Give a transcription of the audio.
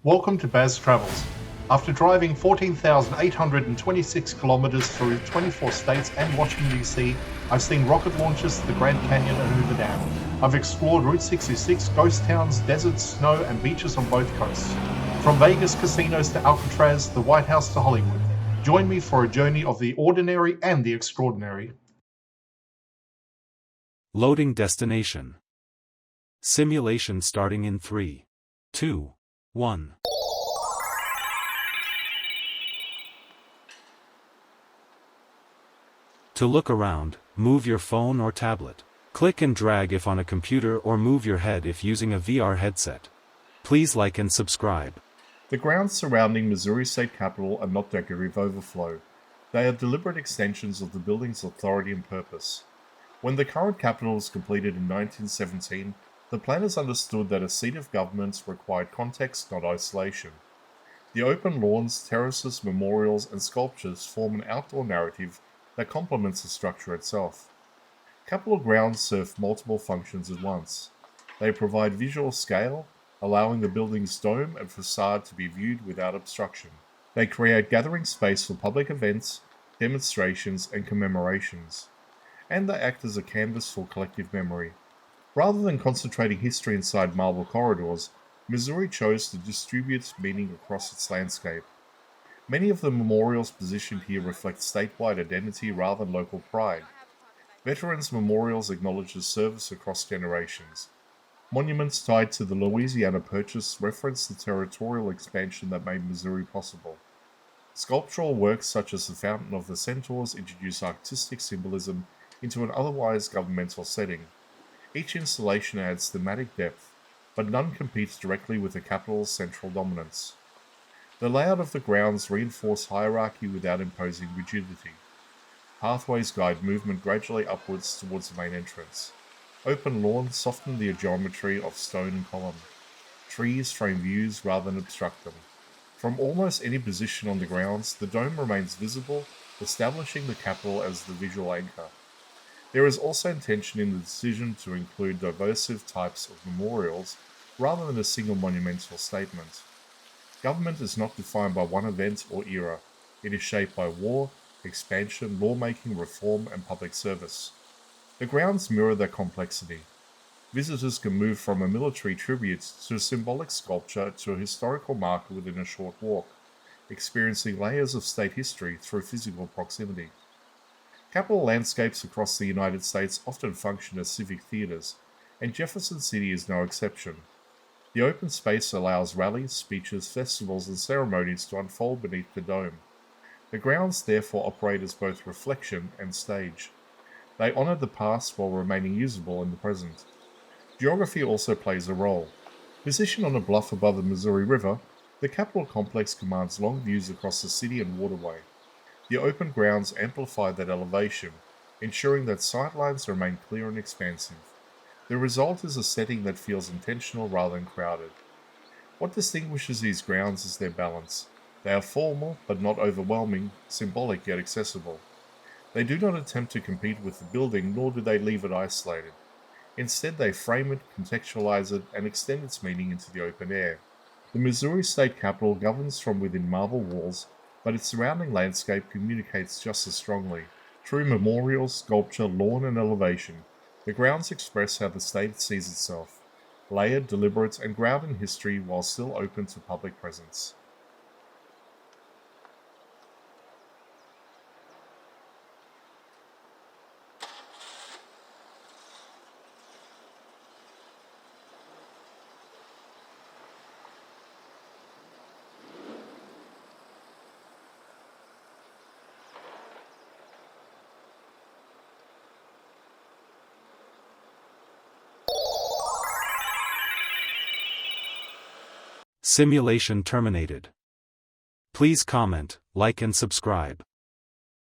Welcome to Baz Travels. After driving 14,826 kilometers through 24 states and Washington, D.C., I've seen rocket launches to the Grand Canyon and Hoover Dam. I've explored Route 66, ghost towns, deserts, snow, and beaches on both coasts. From Vegas casinos to Alcatraz, the White House to Hollywood. Join me for a journey of the ordinary and the extraordinary. Loading destination. Simulation starting in 3, 2, 1. To look around, move your phone or tablet. Click and drag if on a computer or move your head if using a VR headset. Please like and subscribe. The grounds surrounding Missouri State Capitol are not decorative overflow. They are deliberate extensions of the building's authority and purpose. When the current Capitol was completed in 1917, the planners understood that a seat of government required context, not isolation. The open lawns, terraces, memorials, and sculptures form an outdoor narrative that complements the structure itself. Capitol grounds serve multiple functions at once. They provide visual scale, allowing the building's dome and facade to be viewed without obstruction. They create gathering space for public events, demonstrations, and commemorations. And they act as a canvas for collective memory. Rather than concentrating history inside marble corridors, Missouri chose to distribute meaning across its landscape. Many of the memorials positioned here reflect statewide identity rather than local pride. Veterans' memorials acknowledge the service across generations. Monuments tied to the Louisiana Purchase reference the territorial expansion that made Missouri possible. Sculptural works such as the Fountain of the Centaurs introduce artistic symbolism into an otherwise governmental setting. Each installation adds thematic depth, but none competes directly with the Capitol's central dominance. The layout of the grounds reinforce hierarchy without imposing rigidity. Pathways guide movement gradually upwards towards the main entrance. Open lawns soften the geometry of stone and column. Trees frame views rather than obstruct them. From almost any position on the grounds, the dome remains visible, establishing the Capitol as the visual anchor. There is also intention in the decision to include diversive types of memorials rather than a single monumental statement. Government is not defined by one event or era. It is shaped by war, expansion, lawmaking, reform, and public service. The grounds mirror that complexity. Visitors can move from a military tribute to a symbolic sculpture to a historical marker within a short walk, experiencing layers of state history through physical proximity. Capitol landscapes across the United States often function as civic theaters, and Jefferson City is no exception. The open space allows rallies, speeches, festivals, and ceremonies to unfold beneath the dome. The grounds therefore operate as both reflection and stage. They honor the past while remaining usable in the present. Geography also plays a role. Positioned on a bluff above the Missouri River, the Capitol complex commands long views across the city and waterway. The open grounds amplify that elevation, ensuring that sightlines remain clear and expansive. The result is a setting that feels intentional rather than crowded. What distinguishes these grounds is their balance. They are formal but not overwhelming, symbolic yet accessible. They do not attempt to compete with the building, nor do they leave it isolated. Instead, they frame it, contextualize it, and extend its meaning into the open air. The Missouri State Capitol governs from within marble walls, but its surrounding landscape communicates just as strongly. Through memorials, sculpture, lawn, and elevation, the grounds express how the state sees itself, layered, deliberate, and grounded in history while still open to public presence. Simulation terminated. Please comment, like and subscribe.